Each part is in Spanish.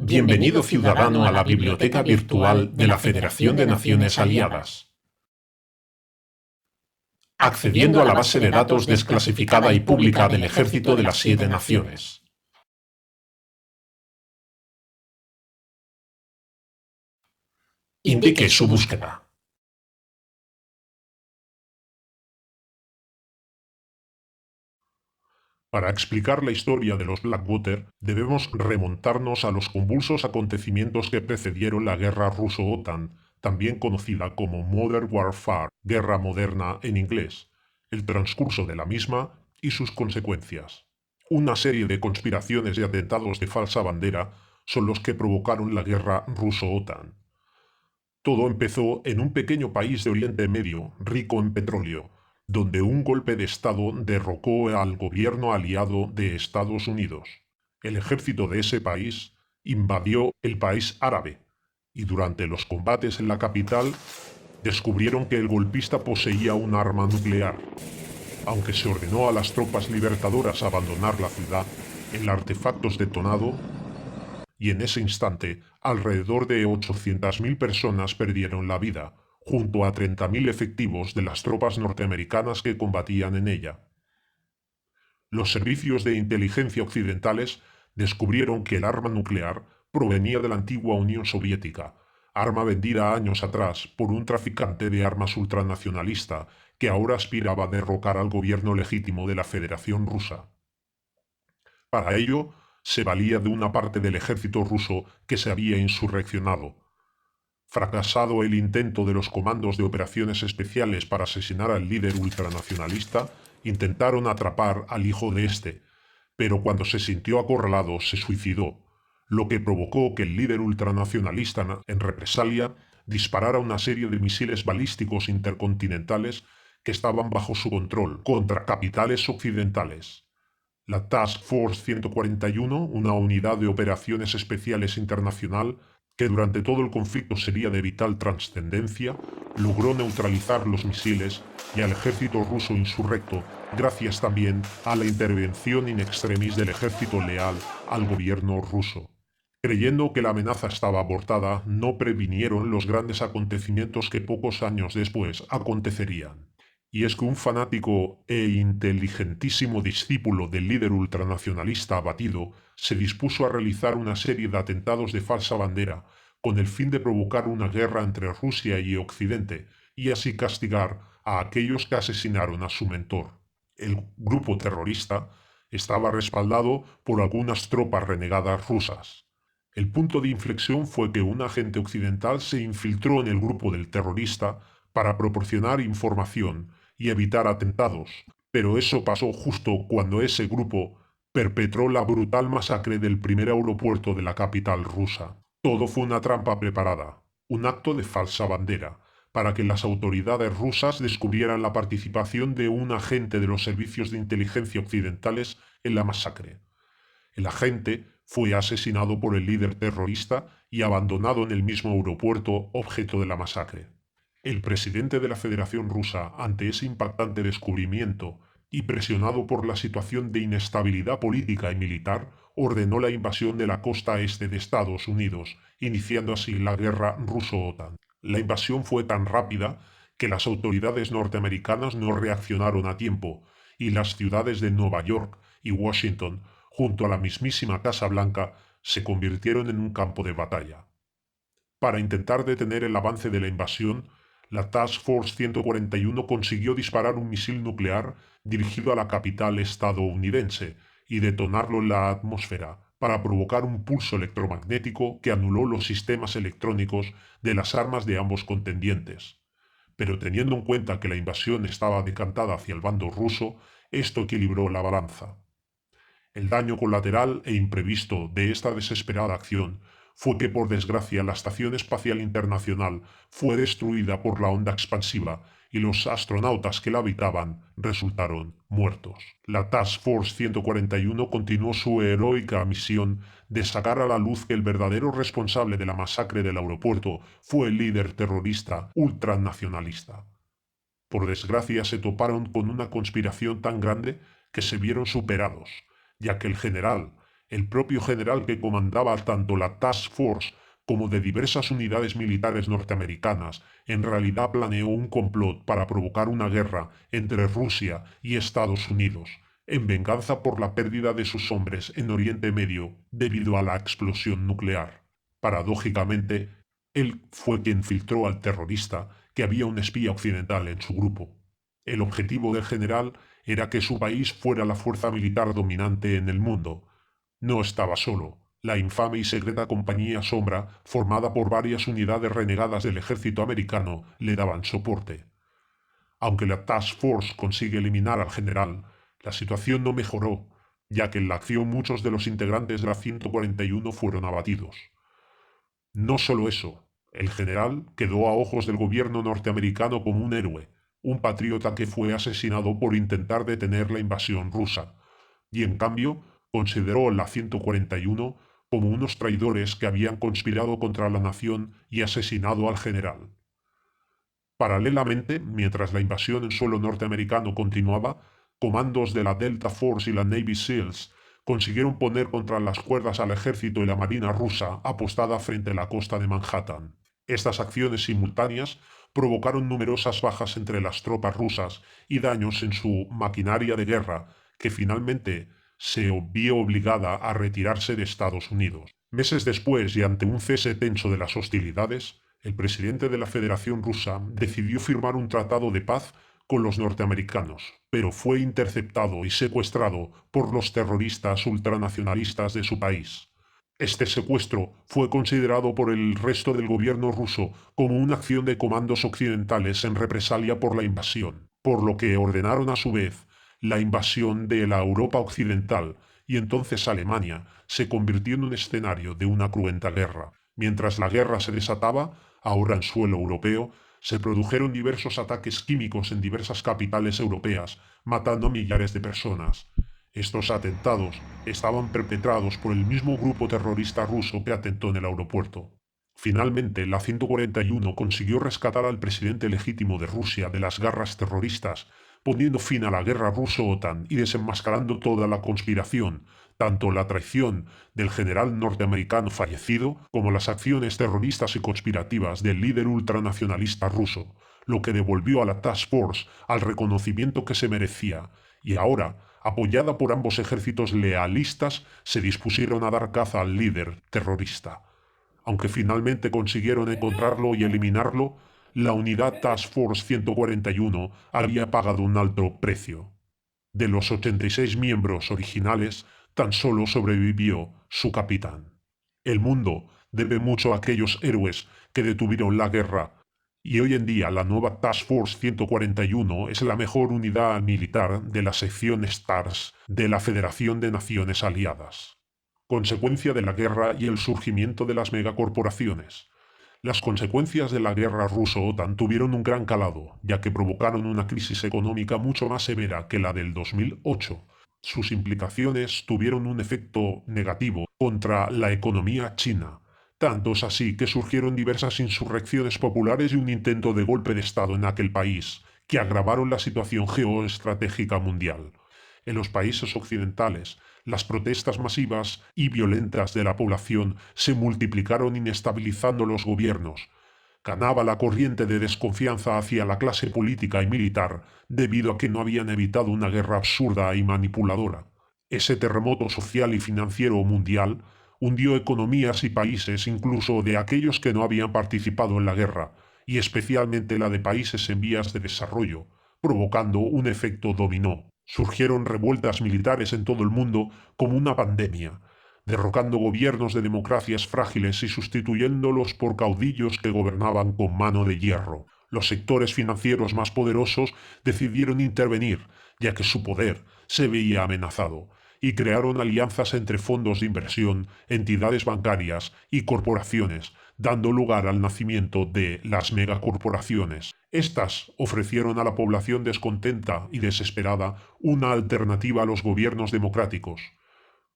Bienvenido ciudadano a la biblioteca virtual de la Federación de Naciones Aliadas. Accediendo a la base de datos desclasificada y pública del Ejército de las 7 Naciones. Indique su búsqueda. Para explicar la historia de los Blackwater, debemos remontarnos a los convulsos acontecimientos que precedieron la guerra ruso-OTAN, también conocida como Modern Warfare, guerra moderna en inglés, el transcurso de la misma y sus consecuencias. Una serie de conspiraciones y atentados de falsa bandera son los que provocaron la guerra ruso-OTAN. Todo empezó en un pequeño país de Oriente Medio, rico en petróleo, donde un golpe de Estado derrocó al gobierno aliado de Estados Unidos. El ejército de ese país invadió el país árabe, y durante los combates en la capital descubrieron que el golpista poseía un arma nuclear. Aunque se ordenó a las tropas libertadoras abandonar la ciudad, el artefacto detonado y en ese instante alrededor de 800.000 personas perdieron la vida, junto a 30.000 efectivos de las tropas norteamericanas que combatían en ella. Los servicios de inteligencia occidentales descubrieron que el arma nuclear provenía de la antigua Unión Soviética, arma vendida años atrás por un traficante de armas ultranacionalista que ahora aspiraba a derrocar al gobierno legítimo de la Federación Rusa. Para ello, se valía de una parte del ejército ruso que se había insurreccionado. Fracasado el intento de los comandos de operaciones especiales para asesinar al líder ultranacionalista, intentaron atrapar al hijo de este, pero cuando se sintió acorralado se suicidó, lo que provocó que el líder ultranacionalista, en represalia, disparara una serie de misiles balísticos intercontinentales que estaban bajo su control contra capitales occidentales. La Task Force 141, una unidad de operaciones especiales internacional que durante todo el conflicto sería de vital trascendencia, logró neutralizar los misiles y al ejército ruso insurrecto, gracias también a la intervención in extremis del ejército leal al gobierno ruso. Creyendo que la amenaza estaba abortada, no previnieron los grandes acontecimientos que pocos años después acontecerían. Y es que un fanático e inteligentísimo discípulo del líder ultranacionalista abatido se dispuso a realizar una serie de atentados de falsa bandera con el fin de provocar una guerra entre Rusia y Occidente y así castigar a aquellos que asesinaron a su mentor. El grupo terrorista estaba respaldado por algunas tropas renegadas rusas. El punto de inflexión fue que un agente occidental se infiltró en el grupo del terrorista para proporcionar información y evitar atentados, pero eso pasó justo cuando ese grupo perpetró la brutal masacre del primer aeropuerto de la capital rusa. Todo fue una trampa preparada, un acto de falsa bandera, para que las autoridades rusas descubrieran la participación de un agente de los servicios de inteligencia occidentales en la masacre. El agente fue asesinado por el líder terrorista y abandonado en el mismo aeropuerto objeto de la masacre. El presidente de la Federación Rusa, ante ese impactante descubrimiento y presionado por la situación de inestabilidad política y militar, ordenó la invasión de la costa este de Estados Unidos, iniciando así la guerra ruso-OTAN. La invasión fue tan rápida que las autoridades norteamericanas no reaccionaron a tiempo, y las ciudades de Nueva York y Washington, junto a la mismísima Casa Blanca, se convirtieron en un campo de batalla. Para intentar detener el avance de la invasión, la Task Force 141 consiguió disparar un misil nuclear dirigido a la capital estadounidense y detonarlo en la atmósfera para provocar un pulso electromagnético que anuló los sistemas electrónicos de las armas de ambos contendientes. Pero teniendo en cuenta que la invasión estaba decantada hacia el bando ruso, esto equilibró la balanza. El daño colateral e imprevisto de esta desesperada acción fue que, por desgracia, la Estación Espacial Internacional fue destruida por la onda expansiva y los astronautas que la habitaban resultaron muertos. La Task Force 141 continuó su heroica misión de sacar a la luz que el verdadero responsable de la masacre del aeropuerto fue el líder terrorista ultranacionalista. Por desgracia, se toparon con una conspiración tan grande que se vieron superados, ya que el general, El propio general que comandaba tanto la Task Force como de diversas unidades militares norteamericanas, en realidad planeó un complot para provocar una guerra entre Rusia y Estados Unidos, en venganza por la pérdida de sus hombres en Oriente Medio debido a la explosión nuclear. Paradójicamente, él fue quien filtró al terrorista que había un espía occidental en su grupo. El objetivo del general era que su país fuera la fuerza militar dominante en el mundo. No estaba solo. La infame y secreta Compañía Sombra, formada por varias unidades renegadas del ejército americano, le daban soporte. Aunque la Task Force consigue eliminar al general, la situación no mejoró, ya que en la acción muchos de los integrantes de la 141 fueron abatidos. No solo eso, el general quedó a ojos del gobierno norteamericano como un héroe, un patriota que fue asesinado por intentar detener la invasión rusa, y en cambio consideró la 141 como unos traidores que habían conspirado contra la nación y asesinado al general. Paralelamente, mientras la invasión en suelo norteamericano continuaba, comandos de la Delta Force y la Navy SEALs consiguieron poner contra las cuerdas al ejército y la marina rusa apostada frente a la costa de Manhattan. Estas acciones simultáneas provocaron numerosas bajas entre las tropas rusas y daños en su maquinaria de guerra, que finalmente se vio obligada a retirarse de Estados Unidos. Meses después, y ante un cese tenso de las hostilidades, el presidente de la Federación Rusa decidió firmar un tratado de paz con los norteamericanos, pero fue interceptado y secuestrado por los terroristas ultranacionalistas de su país. Este secuestro fue considerado por el resto del gobierno ruso como una acción de comandos occidentales en represalia por la invasión, por lo que ordenaron a su vez la invasión de la Europa occidental, y entonces Alemania se convirtió en un escenario de una cruenta guerra. Mientras la guerra se desataba, ahora en suelo europeo, se produjeron diversos ataques químicos en diversas capitales europeas, matando a millares de personas. Estos atentados estaban perpetrados por el mismo grupo terrorista ruso que atentó en el aeropuerto. Finalmente, la 141 consiguió rescatar al presidente legítimo de Rusia de las garras terroristas, poniendo fin a la guerra ruso-OTAN y desenmascarando toda la conspiración, tanto la traición del general norteamericano fallecido como las acciones terroristas y conspirativas del líder ultranacionalista ruso, lo que devolvió a la Task Force al reconocimiento que se merecía, y ahora, apoyada por ambos ejércitos lealistas, se dispusieron a dar caza al líder terrorista. Aunque finalmente consiguieron encontrarlo y eliminarlo, la unidad Task Force 141 había pagado un alto precio. De los 86 miembros originales, tan solo sobrevivió su capitán. El mundo debe mucho a aquellos héroes que detuvieron la guerra, y hoy en día la nueva Task Force 141 es la mejor unidad militar de la sección STARS de la Federación de Naciones Aliadas. Consecuencia de la guerra y el surgimiento de las megacorporaciones. Las consecuencias de la guerra ruso-OTAN tuvieron un gran calado, ya que provocaron una crisis económica mucho más severa que la del 2008. Sus implicaciones tuvieron un efecto negativo contra la economía china. Tanto es así que surgieron diversas insurrecciones populares y un intento de golpe de Estado en aquel país, que agravaron la situación geoestratégica mundial. En los países occidentales, las protestas masivas y violentas de la población se multiplicaron inestabilizando los gobiernos. Ganaba la corriente de desconfianza hacia la clase política y militar debido a que no habían evitado una guerra absurda y manipuladora. Ese terremoto social y financiero mundial hundió economías y países incluso de aquellos que no habían participado en la guerra, y especialmente la de países en vías de desarrollo, provocando un efecto dominó. Surgieron revueltas militares en todo el mundo como una pandemia, derrocando gobiernos de democracias frágiles y sustituyéndolos por caudillos que gobernaban con mano de hierro. Los sectores financieros más poderosos decidieron intervenir, ya que su poder se veía amenazado, y crearon alianzas entre fondos de inversión, entidades bancarias y corporaciones, dando lugar al nacimiento de las megacorporaciones. Estas ofrecieron a la población descontenta y desesperada una alternativa a los gobiernos democráticos,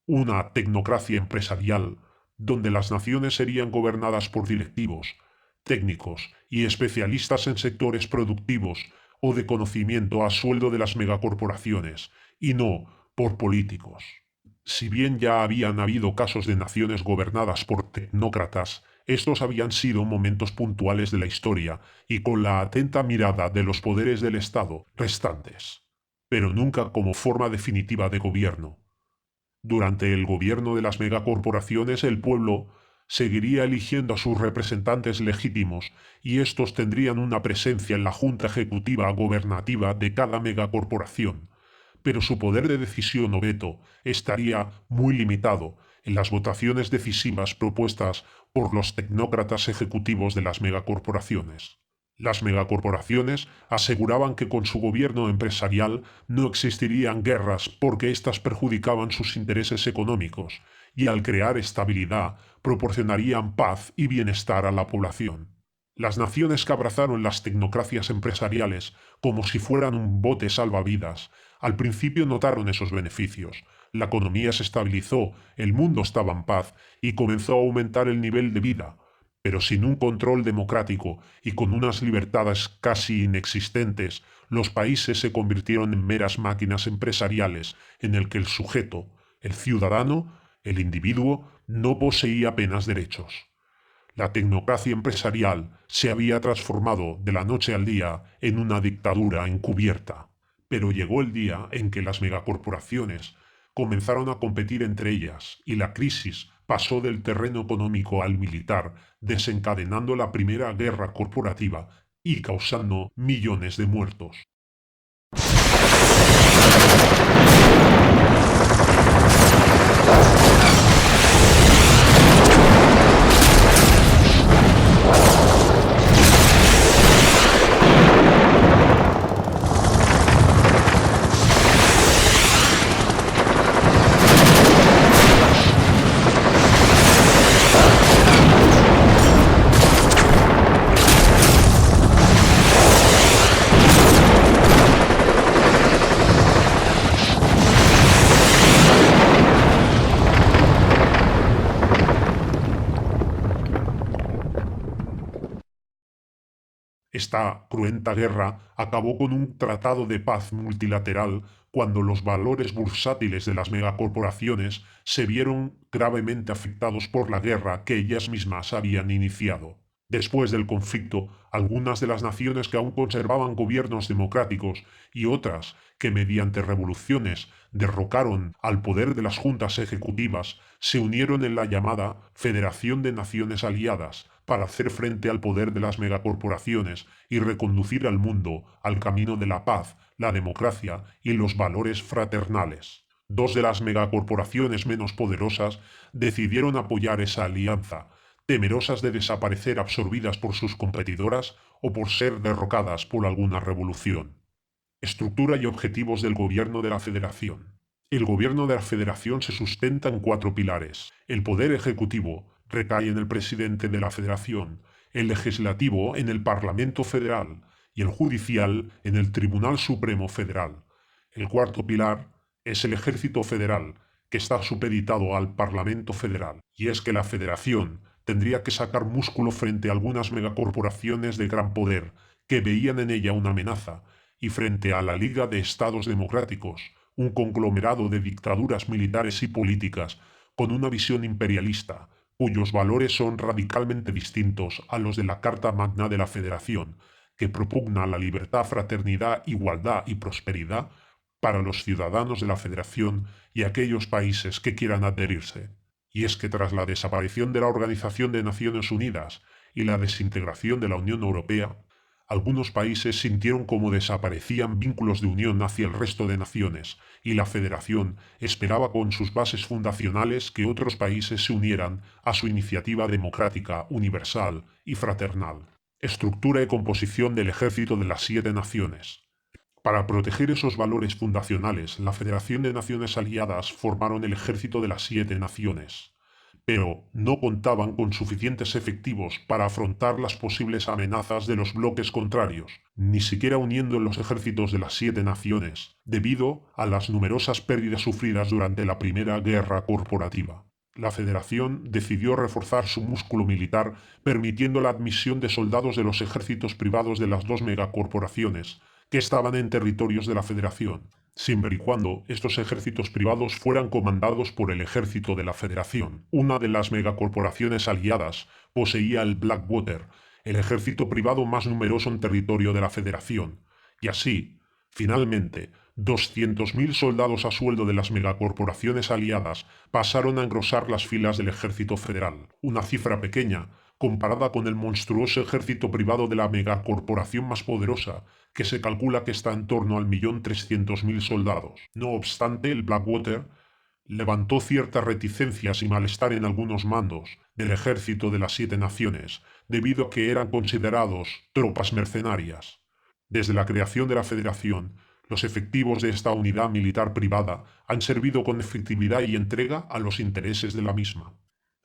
una tecnocracia empresarial, donde las naciones serían gobernadas por directivos, técnicos y especialistas en sectores productivos o de conocimiento a sueldo de las megacorporaciones, y no por políticos. Si bien ya habían habido casos de naciones gobernadas por tecnócratas, estos habían sido momentos puntuales de la historia y con la atenta mirada de los poderes del Estado restantes, pero nunca como forma definitiva de gobierno. Durante el gobierno de las megacorporaciones, el pueblo seguiría eligiendo a sus representantes legítimos y estos tendrían una presencia en la junta ejecutiva gobernativa de cada megacorporación, pero su poder de decisión o veto estaría muy limitado en las votaciones decisivas propuestas por los tecnócratas ejecutivos de las megacorporaciones. Las megacorporaciones aseguraban que con su gobierno empresarial no existirían guerras porque éstas perjudicaban sus intereses económicos y al crear estabilidad proporcionarían paz y bienestar a la población. Las naciones que abrazaron las tecnocracias empresariales como si fueran un bote salvavidas, al principio notaron esos beneficios. La economía se estabilizó, el mundo estaba en paz y comenzó a aumentar el nivel de vida, pero sin un control democrático y con unas libertades casi inexistentes, los países se convirtieron en meras máquinas empresariales en el que el sujeto, el ciudadano, el individuo, no poseía apenas derechos. La tecnocracia empresarial se había transformado de la noche al día en una dictadura encubierta. Pero llegó el día en que las megacorporaciones comenzaron a competir entre ellas y la crisis pasó del terreno económico al militar, desencadenando la primera guerra corporativa y causando millones de muertos. Esta cruenta guerra acabó con un tratado de paz multilateral cuando los valores bursátiles de las megacorporaciones se vieron gravemente afectados por la guerra que ellas mismas habían iniciado. Después del conflicto, algunas de las naciones que aún conservaban gobiernos democráticos y otras que mediante revoluciones derrocaron al poder de las juntas ejecutivas se unieron en la llamada Federación de Naciones Aliadas para hacer frente al poder de las megacorporaciones y reconducir al mundo al camino de la paz, la democracia y los valores fraternales. Dos de las megacorporaciones menos poderosas decidieron apoyar esa alianza, temerosas de desaparecer absorbidas por sus competidoras o por ser derrocadas por alguna revolución. Estructura y objetivos del gobierno de la Federación. El gobierno de la Federación se sustenta en 4 pilares. El poder ejecutivo recae en el presidente de la Federación, el legislativo en el Parlamento Federal y el judicial en el Tribunal Supremo Federal. El cuarto pilar es el Ejército Federal, que está supeditado al Parlamento Federal, y es que la Federación tendría que sacar músculo frente a algunas megacorporaciones de gran poder que veían en ella una amenaza, y frente a la Liga de Estados Democráticos, un conglomerado de dictaduras militares y políticas con una visión imperialista, cuyos valores son radicalmente distintos a los de la Carta Magna de la Federación, que propugna la libertad, fraternidad, igualdad y prosperidad para los ciudadanos de la Federación y aquellos países que quieran adherirse. Y es que tras la desaparición de la Organización de Naciones Unidas y la desintegración de la Unión Europea, algunos países sintieron como desaparecían vínculos de unión hacia el resto de naciones, y la Federación esperaba con sus bases fundacionales que otros países se unieran a su iniciativa democrática, universal y fraternal. Estructura y composición del Ejército de las 7 Naciones. Para proteger esos valores fundacionales, la Federación de Naciones Aliadas formaron el Ejército de las 7 Naciones, pero no contaban con suficientes efectivos para afrontar las posibles amenazas de los bloques contrarios, ni siquiera uniendo los ejércitos de las 7 naciones, debido a las numerosas pérdidas sufridas durante la Primera Guerra Corporativa. La Federación decidió reforzar su músculo militar permitiendo la admisión de soldados de los ejércitos privados de las 2 megacorporaciones, que estaban en territorios de la Federación. siempre y cuando estos ejércitos privados fueran comandados por el ejército de la Federación. Una de las megacorporaciones aliadas poseía el Blackwater, el ejército privado más numeroso en territorio de la Federación, y así, finalmente, 200.000 soldados a sueldo de las megacorporaciones aliadas pasaron a engrosar las filas del ejército federal, una cifra pequeña comparada con el monstruoso ejército privado de la megacorporación más poderosa, que se calcula que está en torno al 1.300.000 soldados. No obstante, el Blackwater levantó ciertas reticencias y malestar en algunos mandos del ejército de las Siete Naciones, debido a que eran considerados tropas mercenarias. Desde la creación de la Federación, los efectivos de esta unidad militar privada han servido con efectividad y entrega a los intereses de la misma.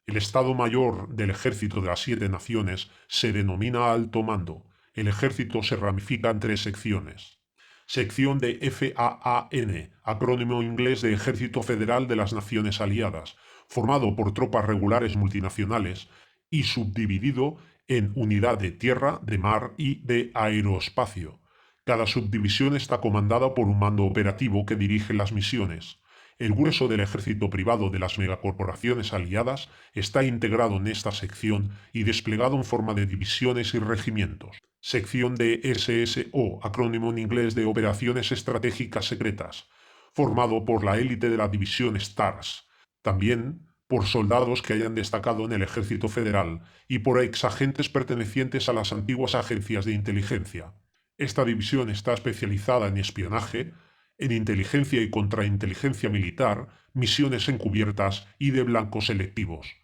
El Estado Mayor del Ejército de las Siete Naciones se denomina Alto Mando. El ejército se ramifica en 3 secciones. Sección de FAAN, acrónimo inglés de Ejército Federal de las Naciones Aliadas, formado por tropas regulares multinacionales y subdividido en unidad de tierra, de mar y de aeroespacio. Cada subdivisión está comandada por un mando operativo que dirige las misiones. El grueso del ejército privado de las megacorporaciones aliadas está integrado en esta sección y desplegado en forma de divisiones y regimientos. Sección de SSO, acrónimo en inglés de Operaciones Estratégicas Secretas, formado por la élite de la división STARS, también por soldados que hayan destacado en el ejército federal y por exagentes pertenecientes a las antiguas agencias de inteligencia. Esta división está especializada en espionaje, en inteligencia y contrainteligencia militar, misiones encubiertas y de blancos selectivos.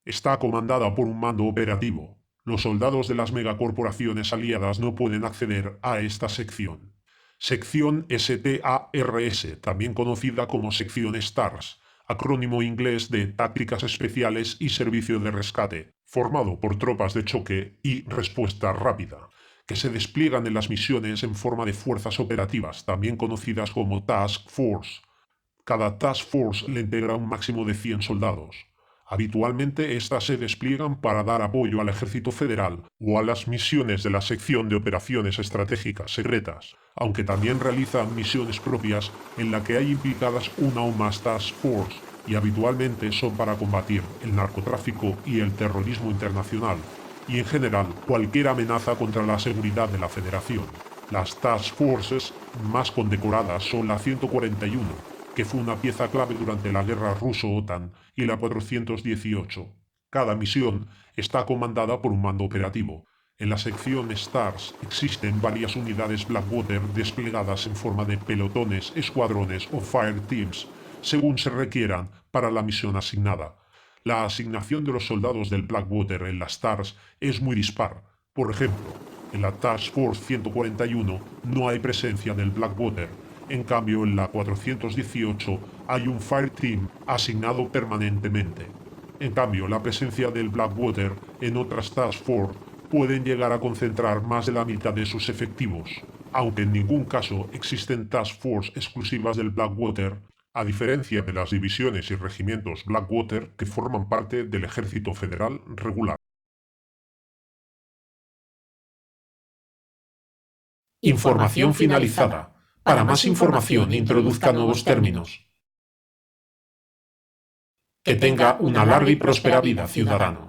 Está comandada por un mando operativo. Los soldados de las megacorporaciones aliadas no pueden acceder a esta sección. Sección STARS, también conocida como Sección STARS, acrónimo inglés de Tácticas Especiales y Servicio de Rescate, formado por tropas de choque y respuesta rápida, que se despliegan en las misiones en forma de fuerzas operativas, también conocidas como Task Force. Cada Task Force le integra un máximo de 100 soldados. Habitualmente estas se despliegan para dar apoyo al ejército federal o a las misiones de la sección de operaciones estratégicas secretas, aunque también realizan misiones propias en la que hay implicadas una o más Task Force, y habitualmente son para combatir el narcotráfico y el terrorismo internacional, y en general cualquier amenaza contra la seguridad de la Federación. Las Task Forces más condecoradas son la 141, que fue una pieza clave durante la guerra ruso-OTAN, y la 418. Cada misión está comandada por un mando operativo. En la sección STARS existen varias unidades Blackwater desplegadas en forma de pelotones, escuadrones o fire teams, según se requieran para la misión asignada. La asignación de los soldados del Blackwater en las STARS es muy dispar. Por ejemplo, en la Task Force 141 no hay presencia del Blackwater. En cambio, en la 418 hay un Fire Team asignado permanentemente. En cambio, la presencia del Blackwater en otras Task Force pueden llegar a concentrar más de la mitad de sus efectivos, aunque en ningún caso existen Task Force exclusivas del Blackwater, a diferencia de las divisiones y regimientos Blackwater que forman parte del Ejército Federal regular. Información finalizada. Para más información, introduzca nuevos términos. Que tenga una larga y próspera vida, ciudadano.